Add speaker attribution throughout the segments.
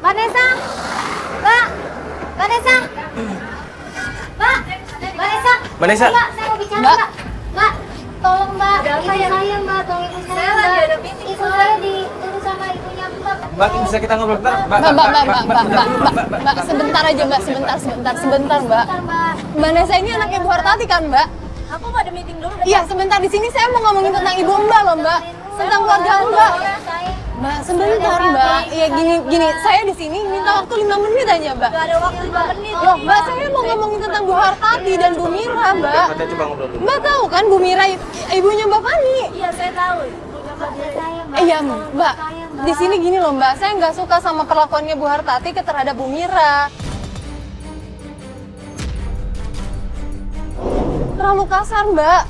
Speaker 1: Vanessa, Mbak, Vanessa, Mbak, Vanessa,
Speaker 2: Vanessa.
Speaker 1: Mbak, saya mau bicara
Speaker 3: Mbak.
Speaker 1: Mbak, Mbak, tolong Mbak, saya Mbak, tolong ibu saya Mbak, ibu saya dituduh sama ibunya Mbak.
Speaker 2: Mbak, bisa kita ngobrol bentar?
Speaker 3: Mbak, sebentar aja Mbak, sebentar Mbak. Mbak Nesa ini anaknya Bu Hartati kan Mbak?
Speaker 1: Aku mau ada meeting dulu.
Speaker 3: Iya, sebentar di sini saya mau ngomongin tentang ibu Mbak loh Mbak, tentang keluarga Mbak. Mbak, sebentar Mbak. Iya gini, saya di sini minta waktu 5 menit aja Mbak.
Speaker 1: Gak ada waktu 5 menit.
Speaker 3: Loh Mbak, saya mau ngomongin tentang Bu Hartati dan Bu Mira Mbak.
Speaker 2: Kita coba ngobrol dulu.
Speaker 3: Mbak tahu kan Bu Mira ibunya Mbak Fani?
Speaker 1: Iya, saya tahu.
Speaker 3: Iya Mbak, di sini gini loh Mbak, saya nggak suka sama perlakuannya Bu Hartati terhadap Bu Mira. Terlalu kasar Mbak.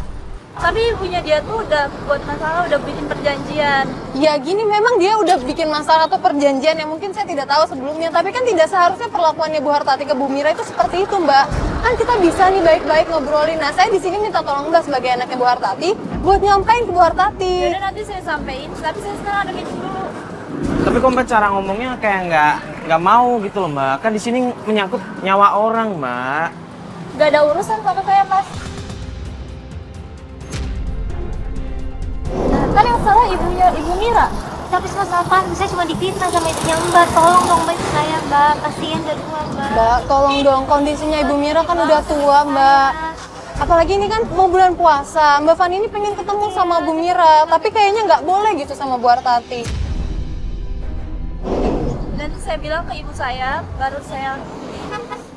Speaker 1: Tapi ibunya dia tuh udah buat masalah, udah bikin perjanjian.
Speaker 3: Ya gini, memang dia udah bikin masalah atau perjanjian yang mungkin saya tidak tahu sebelumnya. Tapi kan tidak seharusnya perlakuannya Bu Hartati ke Bu Mira itu seperti itu Mbak. Kan kita bisa nih baik-baik ngobrolin. Nah saya di sini minta tolong Mbak sebagai anaknya Bu Hartati buat nyampein ke Bu Hartati.
Speaker 1: Yaudah nanti saya sampein, tapi saya sekarang ada meeting dulu.
Speaker 2: Tapi kok Mbak cara ngomongnya kayak nggak mau gitu loh Mbak. Kan di sini menyangkut nyawa orang Mbak.
Speaker 1: Gak ada urusan sama saya Mas. Kan yang salah ibu Mira. Tapi masalah apa? Saya cuma difitnah sama ibunya Mbak. Tolong dong Mbak saya Mbak. Kasihan kedua Mbak.
Speaker 3: Mbak, tolong dong, kondisinya Ibu Mira kan udah tua Mbak. Apalagi ini kan mau bulan puasa, Mbak Fani ini pengen ketemu sama Bu Mira, tapi kayaknya nggak boleh gitu sama Bu Hartati.
Speaker 1: Nanti saya bilang ke ibu saya, baru saya...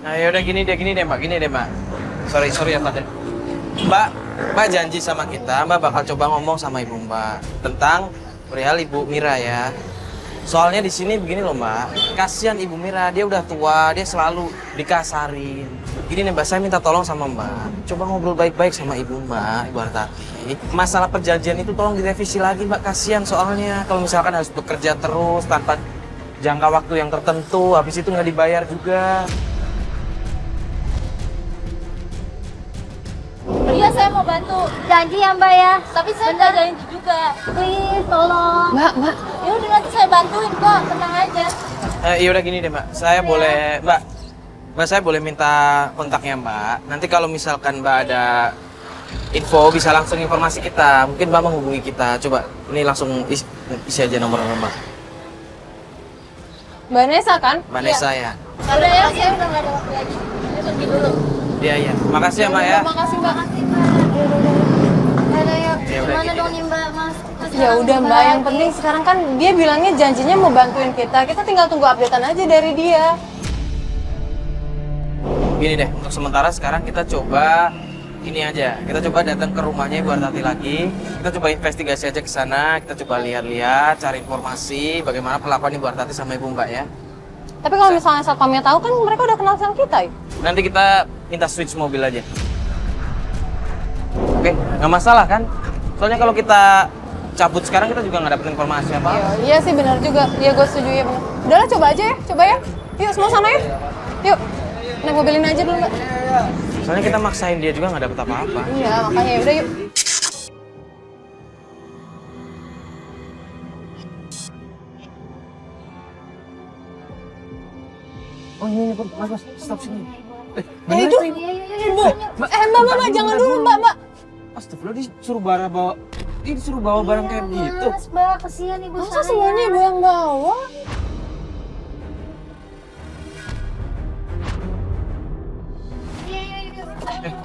Speaker 2: Nah yaudah gini deh Mbak. Sorry ya Pak. Mbak janji sama kita, Mbak bakal coba ngomong sama ibu Mbak tentang perihal Ibu Mira ya. Soalnya di sini begini loh Mbak, kasihan Ibu Mira, dia udah tua, dia selalu dikasarin. Gini nih Mbak, saya minta tolong sama Mbak, coba ngobrol baik-baik sama Ibu Mbak, Ibu Hartati. Masalah perjanjian itu tolong direvisi lagi Mbak, kasihan soalnya kalau misalkan harus bekerja terus tanpa jangka waktu yang tertentu, habis itu nggak dibayar juga.
Speaker 1: Iya, saya mau bantu. Janji ya Mbak ya. Tapi saya nggak janji juga. Please, tolong.
Speaker 3: Mbak,
Speaker 1: Ya udah nanti saya bantuin kok, tenang aja.
Speaker 2: Yaudah gini deh Mbak, saya boleh Mbak, saya boleh minta kontaknya Mbak. Nanti kalau misalkan Mbak ada info bisa langsung informasi kita. Mungkin Mbak menghubungi kita. Coba ini langsung isi aja nomor Mbak.
Speaker 3: Mbak Nesa kan?
Speaker 2: Mbak Nesa ya.
Speaker 1: Udah ya, saya udah nggak ada waktu lagi. Saya pergi dulu.
Speaker 2: Iya. Makasih ya Mbak ya.
Speaker 3: Makasih Mbak.
Speaker 1: Ada ya.
Speaker 2: Ya udah,
Speaker 1: Gimana
Speaker 2: gini
Speaker 1: dong
Speaker 2: deh.
Speaker 1: nih Mbak, Mas?
Speaker 3: Ya udah Mbak, yang penting sekarang kan dia bilangnya janjinya mau bantuin kita. Kita tinggal tunggu updatean aja dari dia.
Speaker 2: Gini deh, untuk sementara sekarang kita coba ini aja. Kita coba datang ke rumahnya Ibu Hartati lagi. Kita coba investigasi aja ke sana. Kita coba lihat-lihat, cari informasi bagaimana perlakuan Ibu Hartati sama Ibu Mbak ya.
Speaker 3: Tapi kalau misalnya satpamnya tahu kan mereka udah kenal sama kita ya.
Speaker 2: Nanti kita minta switch mobil aja. Oke, nggak masalah kan? Soalnya kalau kita cabut sekarang kita juga nggak dapet informasi apa.
Speaker 3: Iya sih benar juga. Iya gue setuju ya benar. Udahlah coba aja ya, coba ya. Yuk semua sana ya. Yuk. Naik mobilin aja dulu Mbak.
Speaker 2: Soalnya kita maksain dia juga nggak dapet apa-apa.
Speaker 3: Iya makanya udah yuk.
Speaker 2: Oh ini mas, stop sini.
Speaker 3: Ya itu. Ibu. Mbak, jangan dulu Mbak.
Speaker 2: Astagfirullah, disuruh bawa barang kayak gitu.
Speaker 1: Mas, Mbak, kasihan ibu
Speaker 3: Masa
Speaker 1: saya.
Speaker 3: semuanya ibu yang bawa?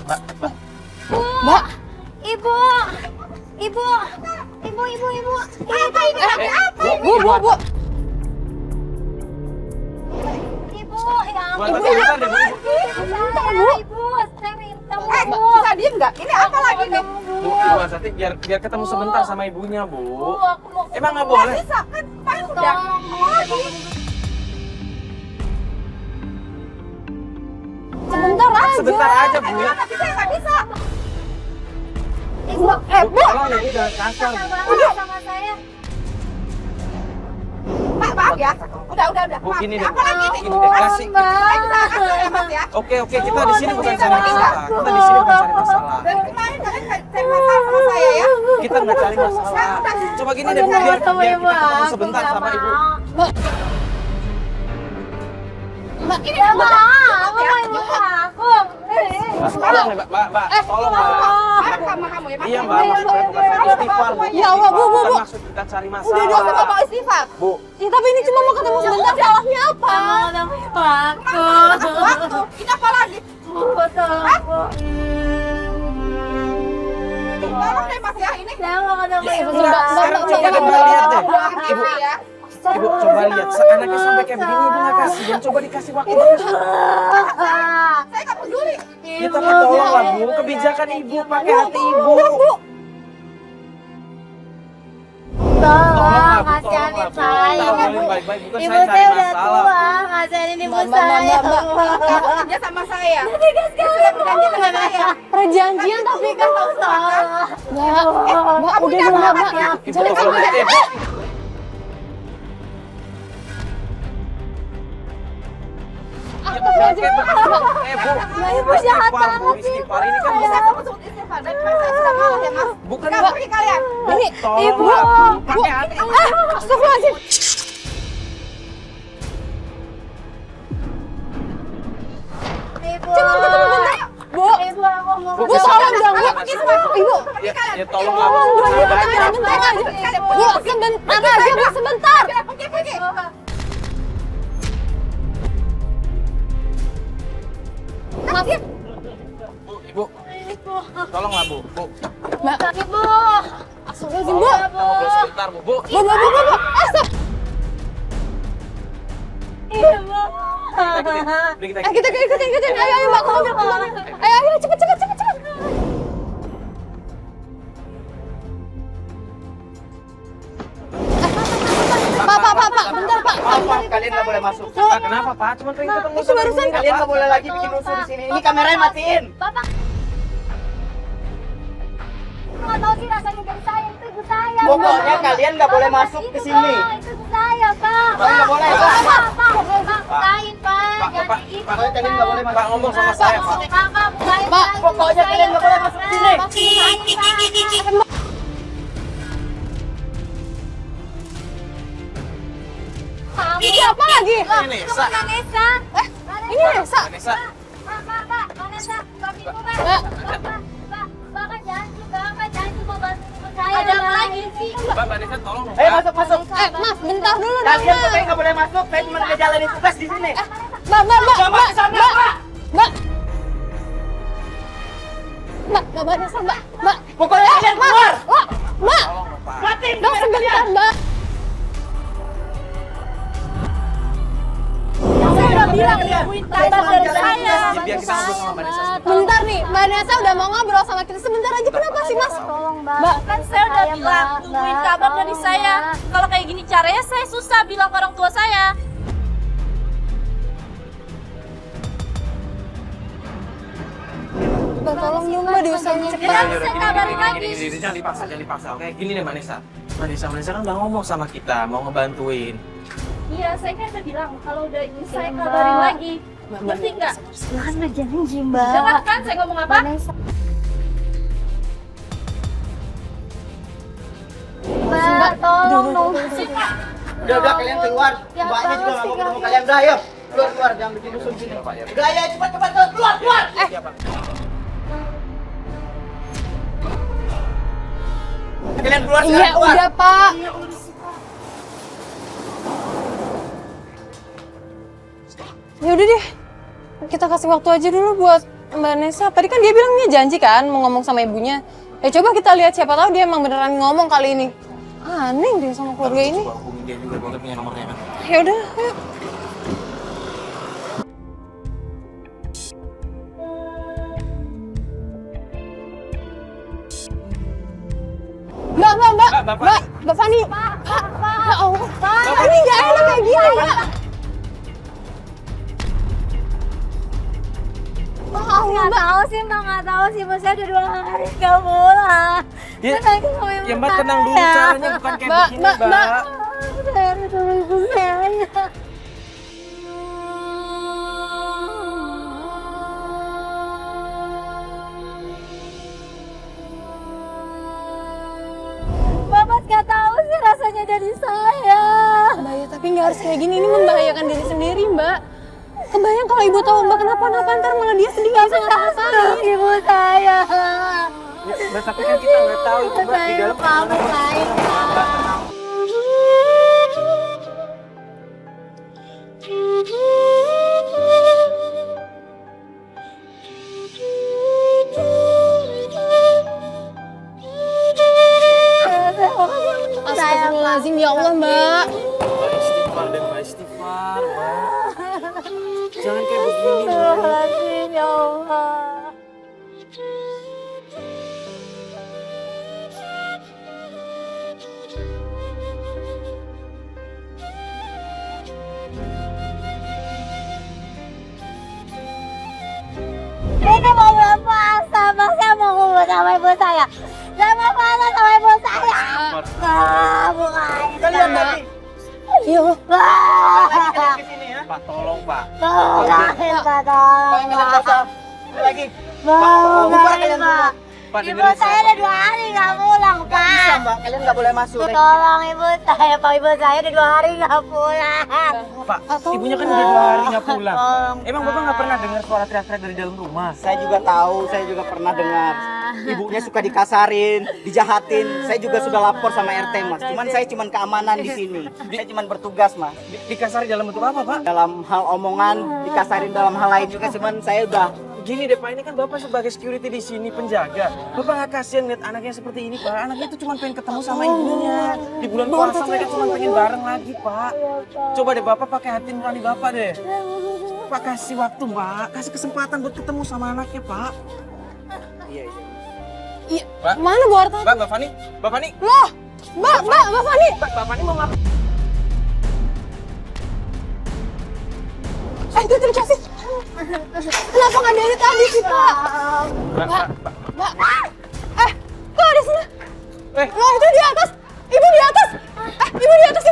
Speaker 2: Mbak.
Speaker 3: Mbak.
Speaker 1: Ibu. Ibu. Ibu. Apa ini?
Speaker 3: Bu.
Speaker 1: Ibu, ya
Speaker 2: Bu,
Speaker 1: ampun.
Speaker 2: bentar deh, Bu.
Speaker 1: Ibu, saya minta Bu.
Speaker 3: Bisa diem nggak? Ini apa lagi nih?
Speaker 2: Bu, Ibu Hartati biar ketemu sebentar sama ibunya, Bu.
Speaker 1: Bu, aku mau
Speaker 2: Emang nggak boleh?
Speaker 3: Bisa kan? Pak udah.
Speaker 1: tolong Bu.
Speaker 3: Sebentar aja.
Speaker 2: Sebentar aja, Bu.
Speaker 3: Tapi saya nggak bisa.
Speaker 1: Ibu,
Speaker 2: Bu, tolong ya, Bu, jangan kasar.
Speaker 1: udah sama saya.
Speaker 3: Pak, maaf ya. Udah.
Speaker 2: Bu,
Speaker 3: Maaf.
Speaker 2: gini deh.
Speaker 3: Apa lagi nih?
Speaker 2: Gini deh, kasih.
Speaker 3: Saya bisa atur ya Mas ya.
Speaker 2: Oke, kita di sini bukan cari masalah. Kita di sini bukan cari masalah.
Speaker 3: Dan kemarin kalian cari masalah sama saya ya.
Speaker 2: Kita nggak cari masalah. Coba gini deh, Bu, biar kita ketemu sebentar sama Ibu.
Speaker 3: Mbak, ini
Speaker 1: Ya,
Speaker 3: Mbak.
Speaker 1: aku mau ibu aku.
Speaker 2: Tolong nih, Mbak. Tolong, Mbak.
Speaker 4: Kamu ya,
Speaker 2: Iya, Mbak. Maksud saya bukan istighfar, Bu.
Speaker 3: Ya Allah, Bu.
Speaker 2: Bukan maksud kita cari
Speaker 3: Udah
Speaker 2: masalah.
Speaker 3: dosa Bapak istighfar.
Speaker 2: Bu,
Speaker 3: Ya, tapi ini cuma mau ketemu sebentar, salahnya apa?
Speaker 1: Mau ketemu ibu aku.
Speaker 4: Ini apa lagi?
Speaker 1: Bu, tolong Bu.
Speaker 4: Tolong deh Mas ya, ini
Speaker 1: Saya mau ketemu ibu
Speaker 3: Mbak,
Speaker 1: aku.
Speaker 2: sekarang coba Mbak lihat deh.
Speaker 4: TV ya.
Speaker 2: Ibu coba lihat, anaknya sampai kayak begini Ibu nggak kasihan. Coba dikasih waktu.
Speaker 4: Saya nggak peduli.
Speaker 2: Ya tapi tolong lah Bu, kebijakan Ibu, pakai hati Ibu.
Speaker 1: Tolong,
Speaker 2: Bu,
Speaker 1: kasihanin
Speaker 2: Bu.
Speaker 1: saya.
Speaker 2: Tahu baik-baik, bukan
Speaker 1: Ibu
Speaker 2: saya cari
Speaker 1: saya udah
Speaker 2: masalah.
Speaker 1: tua, kasihanin ibu
Speaker 3: Mbak,
Speaker 1: saya.
Speaker 4: Kamu kerja sama saya.
Speaker 1: Tegas sekali
Speaker 4: Berjanji sama saya.
Speaker 3: Perjanjian tapi kan
Speaker 1: Tolong.
Speaker 3: Mbak, udah dulu Mbak.
Speaker 2: Ibu
Speaker 3: Jangan
Speaker 2: tolong
Speaker 3: sampai.
Speaker 2: lihat, Bu. Bu,
Speaker 1: jahat
Speaker 2: istighfar, Bu,
Speaker 1: banget sih,
Speaker 2: istighfar. Ini kan
Speaker 4: Saya sebut istighfar. Baik, saya sudah ngalah ya Mas.
Speaker 2: bukan
Speaker 4: Sekarang pergi kalian.
Speaker 3: Ini
Speaker 2: tolong
Speaker 3: Ibu.
Speaker 2: lah, Bu.
Speaker 3: Bu.
Speaker 2: Pakai hati.
Speaker 3: Astagfirullahaladzim.
Speaker 1: Ibu.
Speaker 3: Cuma ketemu bentar. Bu.
Speaker 1: Ibu, aku mau
Speaker 2: Bu,
Speaker 3: Bu, tolong dong, Bu. Ibu.
Speaker 2: Ya tolong lah, Bu.
Speaker 3: Bu,
Speaker 2: Sabar.
Speaker 3: sebentar aja. Bu, sebentar aja, Bu, sebentar.
Speaker 4: Pergi.
Speaker 3: Maaf.
Speaker 2: Bu, Ibu. Tolong lah, Bu. Bu.
Speaker 3: Mbak.
Speaker 1: Ibu.
Speaker 3: Astagfirullahaladzim, Bu.
Speaker 2: Kita ngobrol sebentar, Bu. Bu.
Speaker 3: Bu. Astag.
Speaker 1: Ibu.
Speaker 2: Kita
Speaker 3: Ikutin. Ayo, Mbak, ke mobil. Ayo, cepet. Pak, bentar, Pak.
Speaker 5: Pak, kalian nggak boleh masuk.
Speaker 2: Pak, kenapa, Pak? Cuma pengen ketemu
Speaker 3: Itu barusan
Speaker 5: Kalian nggak boleh lagi bikin rusuh di sini. Ini kameranya matiin.
Speaker 1: Bapak. Nggak tahu sih rasanya dari saya, itu ibu saya.
Speaker 5: Pokoknya
Speaker 1: Pak.
Speaker 5: kalian nggak boleh
Speaker 1: Bapak,
Speaker 5: masuk
Speaker 1: itu,
Speaker 5: ke sini.
Speaker 1: Pak. Itu ibu saya, Pak.
Speaker 5: Pak, nggak boleh, Pak.
Speaker 1: Pak, bukain, Pak.
Speaker 2: Pak,
Speaker 1: Jangan
Speaker 2: Pak,
Speaker 1: gitu,
Speaker 2: Pak,
Speaker 5: kalian nggak boleh
Speaker 2: Pak, ngomong sama saya, Pak.
Speaker 1: Pak, bukain,
Speaker 3: Pak,
Speaker 1: Pak.
Speaker 5: pokoknya
Speaker 1: Ibu
Speaker 5: kalian nggak boleh
Speaker 1: saya,
Speaker 5: masuk
Speaker 1: Pak.
Speaker 5: sini.
Speaker 1: Bukain, Pak. Kamu.
Speaker 3: Ini apa lagi?
Speaker 2: Ini Nesa.
Speaker 1: Vanessa.
Speaker 3: Ini Nesa.
Speaker 2: Vanessa.
Speaker 1: Pak, Vanessa, kami Pak.
Speaker 3: Mbak.
Speaker 1: Bapak janji mau bantu ibu saya. Ada apa lagi sih?
Speaker 2: Mbak, Vanessa, tolong dong,
Speaker 5: Ayo
Speaker 2: Pak.
Speaker 5: masuk.
Speaker 3: Mas, bentar dulu dong,
Speaker 5: Kalian
Speaker 3: Mas.
Speaker 5: pokoknya nggak boleh masuk. Saya cuma ngejalanin tugas di sini.
Speaker 3: Mbak.
Speaker 5: Bapak kesana, Pak.
Speaker 3: Mbak, Vanessa, Mbak.
Speaker 5: Pokoknya kalian keluar.
Speaker 3: Mbak.
Speaker 2: Tolong dong, Pak.
Speaker 5: Matiin
Speaker 3: Mbak,
Speaker 5: kamera
Speaker 3: sebentar,
Speaker 5: kalian.
Speaker 3: Mbak.
Speaker 1: Saya udah bilang nungguin kabar dari saya.
Speaker 2: Biar kita ngobrol sama Vanessa.
Speaker 3: Bentar nih, Mbak Nessa udah mau ngobrol sama kita. Sebentar aja, kenapa sih, Mas?
Speaker 1: Tolong, Mbak.
Speaker 3: Mbak,
Speaker 6: Kan saya udah bilang tungguin kabar dari saya. Kalau kayak gini caranya saya susah bilang ke orang tua saya.
Speaker 3: Mbak, tolong dong, Mbak, diusahain
Speaker 6: Ya
Speaker 3: cepat.
Speaker 6: kan saya kabarin lagi.
Speaker 2: Gini, jangan dipaksa. Oke, gini deh, Vanessa. Vanessa kan udah ngomong sama kita, mau ngebantuin.
Speaker 6: Iya, saya kan udah bilang kalau udah ini saya
Speaker 1: Mbak.
Speaker 6: kabarin lagi. Ngerti nggak?
Speaker 1: Mana janji, Mbak.
Speaker 6: Dengar kan saya ngomong apa?
Speaker 1: Vanessa. Mbak, tolong dong.
Speaker 5: Udah kalian keluar.
Speaker 1: Ya,
Speaker 5: Mbaknya juga nggak mau
Speaker 1: Pak,
Speaker 5: ketemu kalian. Udah, ayo. Keluar. Jangan bikin rusuh di sini. Udah, ayo cepat. Keluar.
Speaker 2: Iya, Pak.
Speaker 5: Kalian keluar
Speaker 3: Iya,
Speaker 5: sekarang, keluar.
Speaker 3: udah, Pak. Ya udah deh. Kita kasih waktu aja dulu buat Mbak Nessa. Tadi kan dia bilang dia janji kan mau ngomong sama ibunya. Ya coba kita lihat, siapa tahu dia emang beneran ngomong kali ini. Aneh deh sama keluarga ini.
Speaker 2: Coba hubungin dia juga, boleh punya nomornya kan?
Speaker 3: Ya udah, ayo. Mbak Fani. Pak. Ya Allah. Ini nggak enak kayak gini, Pak.
Speaker 1: Nggak tahu sih, Mbak, nggak tahu sih. Mbak, saya udah 2 hari nggak pulang.
Speaker 2: Ya,
Speaker 1: Saya lagi sama ibu
Speaker 2: ya Mbak tenang dulu,
Speaker 1: saya.
Speaker 2: caranya bukan kayak
Speaker 3: Mbak,
Speaker 2: begini,
Speaker 3: Mbak,
Speaker 2: Mbak.
Speaker 1: Saya harus sama ibu saya. Bapak nggak tahu sih rasanya jadi saya.
Speaker 3: Mbak, ya, tapi nggak harus kayak gini. Ini membahayakan diri sendiri, Mbak. kebayang kalau ibu tahu mbak kenapa-napa ntar malah dia sedih nggak bisa ngapa-ngapain.
Speaker 1: Ibu saya.
Speaker 2: Mbak, tapi kan kita nggak tahu itu Mbak di dalam.
Speaker 1: Kamu baik, Pak.
Speaker 3: Astagfirullahaladzim, ya Allah mbak.
Speaker 2: Mbak, istighfar dan Mbak istighfar, Mbak. Jangan kayak begini, Mbak.
Speaker 1: Astagfirullahaladzim, ya Allah. Ini mau puasa, Bang. Saya mau ngomong sama ibu saya. Saya mau puasa sama ibu saya. Bukan.
Speaker 5: Kalian tadi.
Speaker 3: Iya.
Speaker 5: Di sini ya.
Speaker 2: Pak, tolong, Pak.
Speaker 1: Tolongin, Pak.
Speaker 5: Pak, kalian nggak usah. Lagi. Bubar kalian semua.
Speaker 2: Pak,
Speaker 1: Ibu
Speaker 2: dengerin
Speaker 1: saya udah 2 hari nggak pulang,
Speaker 5: Nggak bisa,
Speaker 1: Pak.
Speaker 5: Mbak. Kalian nggak boleh masuk.
Speaker 1: Tolong ibu saya, Pak. Ibu saya udah 2 hari nggak pulang.
Speaker 2: Pak, ibunya kan udah 2 hari nggak pulang.
Speaker 1: Tolong,
Speaker 2: Emang Bapak nggak pernah dengar suara teriak-teriak dari dalam rumah?
Speaker 5: Saya juga tahu, saya juga pernah dengar. Ibunya suka dikasarin, dijahatin. Saya juga sudah lapor sama RT, Mas. Cuman saya cuman keamanan di sini. Saya cuman bertugas, Mas.
Speaker 2: Dikasari dalam bentuk apa, Pak?
Speaker 5: Dalam hal omongan, dikasarin dalam hal lain juga. Cuman saya udah
Speaker 2: Gini deh Pak, ini kan Bapak sebagai security di sini, penjaga. Bapak nggak kasihan lihat anaknya seperti ini, Pak. Anaknya itu cuma pengen ketemu sama ibunya. Di bulan puasa mereka cuma pengen bareng lagi, Pak. Coba deh Bapak pakai hati nurani Bapak deh. Pak, kasih waktu, Mbak. Kasih kesempatan buat ketemu sama anaknya, Pak.
Speaker 5: iya.
Speaker 3: Iya.
Speaker 2: Mbak?
Speaker 3: Mana Bu Harta?
Speaker 2: Mbak Fani? Mbak Fani?
Speaker 3: Loh, Mbak Fani.
Speaker 2: Mbak Fani mau ngapain?
Speaker 3: Itu dikasih. Kenapa nggak dari tadi sih Pak? Mbak. Kok ada sini? Loh, itu di atas. Ibu di atas. Ibu di atas.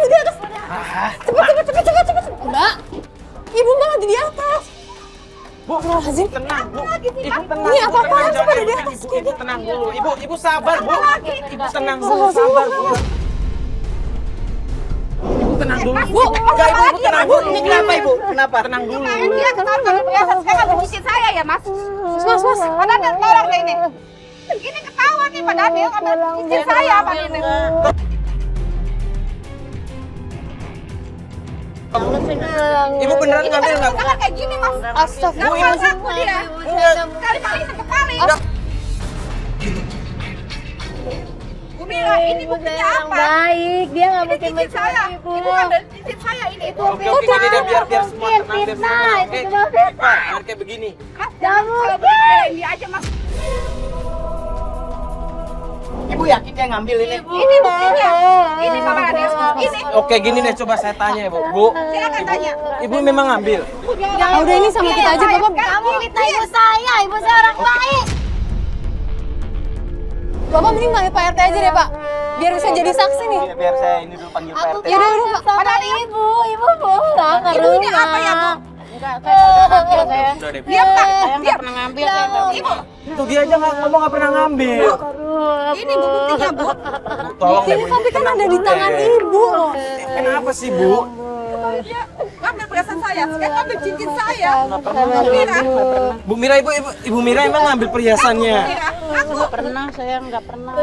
Speaker 3: Cepet. Mbak. Ibu malah di atas.
Speaker 2: Bu, tenang, Bu. Ibu tenang.
Speaker 3: Ini apa-apaan
Speaker 2: Jangan
Speaker 3: coba di
Speaker 2: emosi,
Speaker 3: atas.
Speaker 2: Bu. Ibu tenang dulu. Ibu sabar, Bu. Ibu tenang dulu, sabar, Bu. Ibu tenang dulu.
Speaker 3: Bu,
Speaker 2: Enggak, Ibu tenang dulu.
Speaker 5: Ini kenapa, Ibu? Kenapa?
Speaker 2: Tenang dulu.
Speaker 4: Dia kenapa biasa sekarang bikin saya ya, Mas?
Speaker 3: Mas.
Speaker 4: Padahal dia tolong deh ini. Ini ketahuan nih, padahal dia ngambil izin saya apa ini.
Speaker 2: Ibu beneran ngambil nggak?
Speaker 4: Jangan kayak gini, Mas.
Speaker 3: Astagfirullah.
Speaker 4: Kenapa aku dia? Kali-kali sekali. Bu Mira, ini buktinya apa?
Speaker 1: Baik, dia nggak
Speaker 4: Ini
Speaker 1: mungkin
Speaker 4: izin saya.
Speaker 1: ibu.
Speaker 4: Ibu ngambil izin saya ini. Itu
Speaker 2: Oke, gini deh, biar semua tenang, biar semua tenang.
Speaker 1: Itu cuma fitnah.
Speaker 2: Pak, kayak begini.
Speaker 4: Mas, kalau begini dia aja, Mas.
Speaker 5: Ibu yakin dia ngambil ini?
Speaker 4: Ini buktinya. Ini Mama Nadia. Ini.
Speaker 2: Oke, gini deh, coba saya tanya ya, Bu. Bu,
Speaker 4: Silakan tanya.
Speaker 2: Ibu memang ngambil?
Speaker 3: Udah ini sama kita aja Bapak.
Speaker 1: Kamu fitnah ibu saya orang baik.
Speaker 3: Bapak mending panggil Pak RT aja deh Pak. Biar bisa jadi saksi nih.
Speaker 5: Iya, biar saya ini dulu panggil Pak RT.
Speaker 3: Ya udah Pak.
Speaker 1: Sama ibu pulang ke
Speaker 4: Ibu ini apa ya, Bu?
Speaker 2: Udah deh, Bu.
Speaker 4: Diam, Pak. Diam. Pernah ngambil Ibu.
Speaker 2: Tuh dia aja ngomong nggak pernah ngambil.
Speaker 4: Ini Bu buktinya, Bu.
Speaker 2: Tolong deh, Bu.
Speaker 3: Tapi kan
Speaker 2: Tenang
Speaker 3: ada di
Speaker 2: dulu
Speaker 3: tangan
Speaker 2: deh.
Speaker 3: ibu loh.
Speaker 2: Kenapa sih, Bu?
Speaker 4: Dia ngambil perhiasan saya. Sekarang ngambil cincin saya. Bu Mira.
Speaker 2: Bu Mira, Ibu Mira emang ngambil perhiasannya?
Speaker 4: Mira, aku.
Speaker 6: Pernah, saya nggak pernah.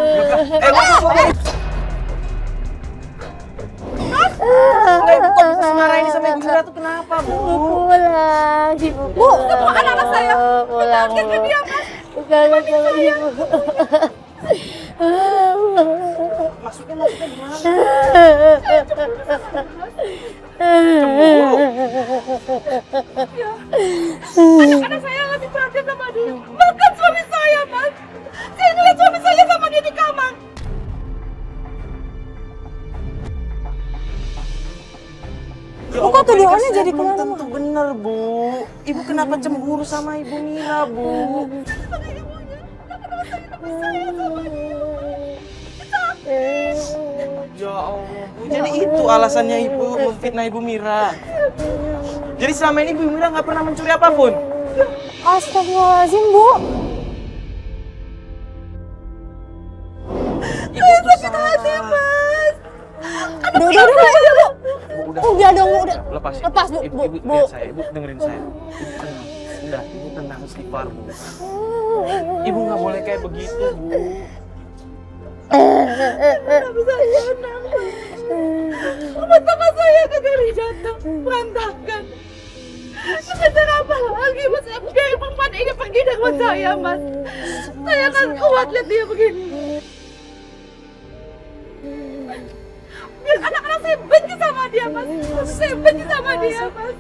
Speaker 2: Enggak, Ibu kok bisa semarah ini sama Ibu Mira tuh kenapa, Bu?
Speaker 1: Pulang, ibu.
Speaker 4: Bu, itu anak saya.
Speaker 1: Pulang.
Speaker 4: Kita dia, Mas.
Speaker 1: Bukan ibu.
Speaker 2: Maksudnya gimana?
Speaker 4: Anak saya lebih perhatian sama dia. Bahkan suami saya, Mas. Saya ngeliat suami saya sama dia di kamar.
Speaker 2: Ya
Speaker 3: Kok tuduhannya
Speaker 2: saya
Speaker 3: jadi
Speaker 2: belum
Speaker 3: kemana,
Speaker 2: tentu bener, Bu. Ibu kenapa cemburu sama Ibu Mira, Bu? Ya Allah, Bu. Jadi itu alasannya Ibu memfitnah Ibu Mira. Jadi selama ini Ibu Mira nggak pernah mencuri apapun?
Speaker 3: Astagfirullahaladzim Bu.
Speaker 2: Ibu tuh salah.
Speaker 3: Udah Bu. Udah dong, Bu, udah.
Speaker 2: Lepas.
Speaker 3: Lepas, Bu.
Speaker 2: Ibu,
Speaker 3: Bu.
Speaker 2: lihat saya, Ibu dengerin saya. Ibu tenang. Udah, Ibu tenang, istighfar, Bu. Ibu nggak boleh kayak begitu, Bu.
Speaker 4: Kenapa saya nangis? Rumah tangga saya gagal datang, berantakan. Sebentar apa lagi mas? Biar perempuan ini pergi dari rumah saya mas. Saya akan kuat lihat dia begini. Biar anak-anak saya benci sama dia mas. Saya benci sama dia mas.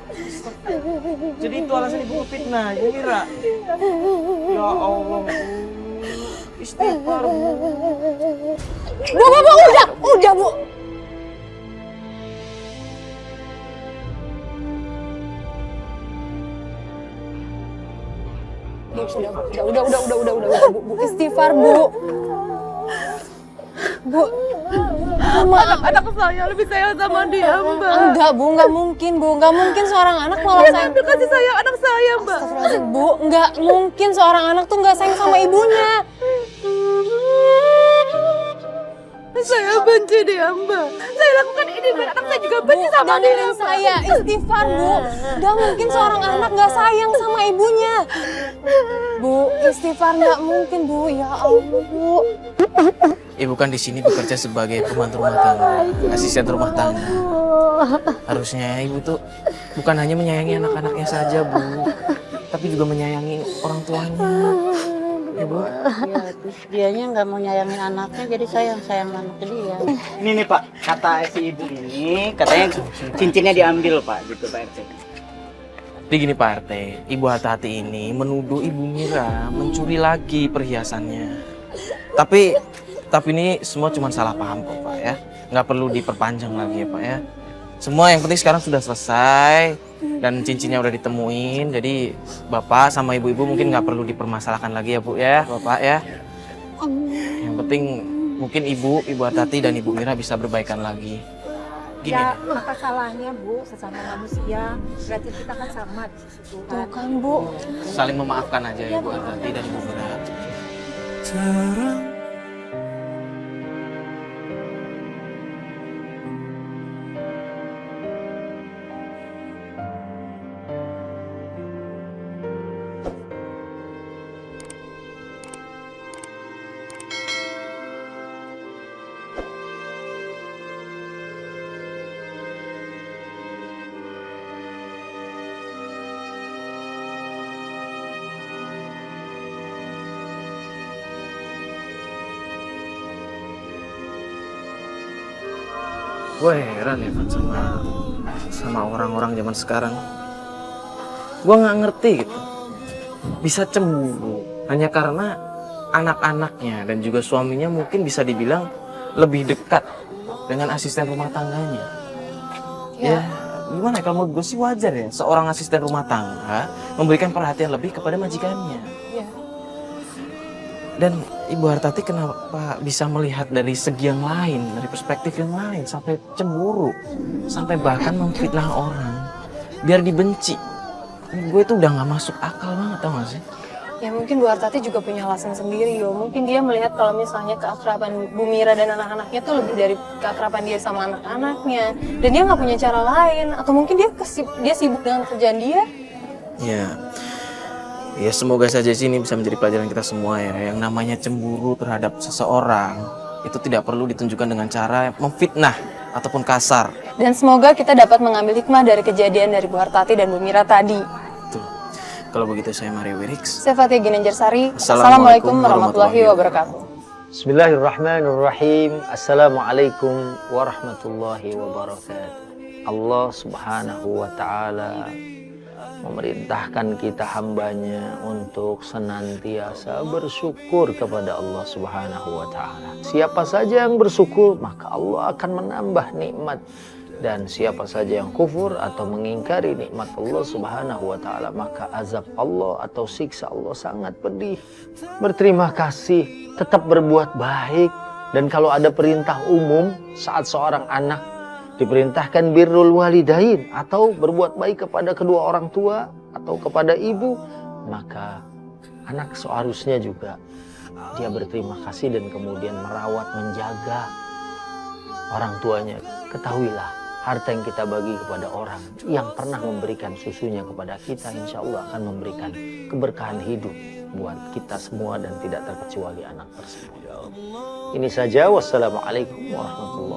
Speaker 2: Jadi itu alasan Ibu fitnah, Ibu Mira. Ya Allah, Bu. Istighfar, Bu.
Speaker 3: Bu, udah, Bu. Udah, Bu. Istighfar, Bu. Bu,
Speaker 4: Anak saya lebih sayang sama dia mbak.
Speaker 3: enggak, Bu, nggak mungkin, Bu. Nggak mungkin seorang anak malah
Speaker 4: Dia
Speaker 3: sayang.
Speaker 4: ngambil kasih sayang anak saya mbak.
Speaker 3: Astagfirullahaladzim, Bu, nggak mungkin seorang anak tuh nggak sayang sama ibunya.
Speaker 4: Saya benci dia mbak. Saya lakukan ini biar anak saya juga benci
Speaker 3: Bu,
Speaker 4: sama dia.
Speaker 3: dengerin saya, istighfar, Bu. Nggak mungkin seorang anak nggak sayang sama ibunya. Bu, istighfar, nggak mungkin, Bu. Ya Allah, Bu.
Speaker 2: Ibu kan di sini bekerja sebagai pembantu rumah tangga, asisten rumah tangga. Harusnya Ibu tuh bukan hanya menyayangi anak-anaknya saja, Bu, tapi juga menyayangi orang tuanya. Ibu.
Speaker 7: Ya, terus dianya nggak mau nyayangin anaknya, jadi sayang anaknya dia.
Speaker 5: Ini nih Pak, kata si ibu ini, katanya cincinnya diambil Pak, gitu Pak RT.
Speaker 2: Jadi gini Pak RT, Ibu Hati-Hati ini menuduh Ibu Mira mencuri lagi perhiasannya. Tapi ini semua cuma salah paham kok Pak ya. Nggak perlu diperpanjang lagi ya Pak ya. Semua yang penting sekarang sudah selesai dan cincinnya udah ditemuin. Jadi Bapak sama Ibu-Ibu mungkin nggak perlu dipermasalahkan lagi ya Bu ya, Bapak ya. Yang penting mungkin Ibu Hati-Hati dan Ibu Mira bisa berbaikan lagi. Gini
Speaker 8: Ya,
Speaker 2: deh.
Speaker 8: apa salahnya Bu, sesama manusia, berarti kita kan sama di sisi
Speaker 3: Tuh
Speaker 8: Tuhan.
Speaker 3: kan, Bu.
Speaker 2: Saling memaafkan aja Ibu Hati-Hati dan Ibu Mira. Gue heran ya Van sama orang-orang zaman sekarang. Gue nggak ngerti gitu, bisa cemburu hanya karena anak-anaknya dan juga suaminya mungkin bisa dibilang lebih dekat dengan asisten rumah tangganya. Ya, gimana ya, kalau menurut gue sih wajar ya seorang asisten rumah tangga memberikan perhatian lebih kepada majikannya.
Speaker 3: Iya.
Speaker 2: Dan Ibu Hartati kenapa bisa melihat dari segi yang lain, dari perspektif yang lain, sampai cemburu, sampai bahkan memfitnah orang, biar dibenci. Gue itu udah nggak masuk akal banget, tau gak sih?
Speaker 3: Ya mungkin Bu Hartati juga punya alasan sendiri yo. Mungkin dia melihat kalau misalnya keakraban Bu Mira dan anak-anaknya tuh lebih dari keakraban dia sama anak-anaknya. Dan dia nggak punya cara lain. Atau mungkin dia sibuk dengan kerjaan dia.
Speaker 2: Ya semoga saja sih ini bisa menjadi pelajaran kita semua ya. Yang namanya cemburu terhadap seseorang itu tidak perlu ditunjukkan dengan cara memfitnah ataupun kasar.
Speaker 3: Dan semoga kita dapat mengambil hikmah dari kejadian dari Bu Hartati dan Bu Mira tadi.
Speaker 2: Tuh. Kalau begitu saya Mario Wirix.
Speaker 3: Saya Fatia Ginanjarsari.
Speaker 2: Assalamualaikum
Speaker 3: Assalamualaikum warahmatullahi wabarakatuh.
Speaker 9: Bismillahirrahmanirrahim. Assalamualaikum warahmatullahi wabarakatuh. Allah subhanahu wa ta'ala memerintahkan kita hambanya untuk senantiasa bersyukur kepada Allah subhanahu wa ta'ala. Siapa saja yang bersyukur, maka Allah akan menambah nikmat. Dan siapa saja yang kufur atau mengingkari nikmat Allah subhanahu wa ta'ala, maka azab Allah atau siksa Allah sangat pedih. Berterima kasih, tetap berbuat baik. Dan kalau ada perintah umum saat seorang anak diperintahkan birrul walidain atau berbuat baik kepada kedua orang tua atau kepada ibu, maka anak seharusnya juga dia berterima kasih dan kemudian merawat, menjaga orang tuanya. Ketahuilah harta yang kita bagi kepada orang yang pernah memberikan susunya kepada kita, insya Allah akan memberikan keberkahan hidup buat kita semua dan tidak terkecuali anak tersebut. Ini saja, wassalamualaikum warahmatullahi wabarakatuh.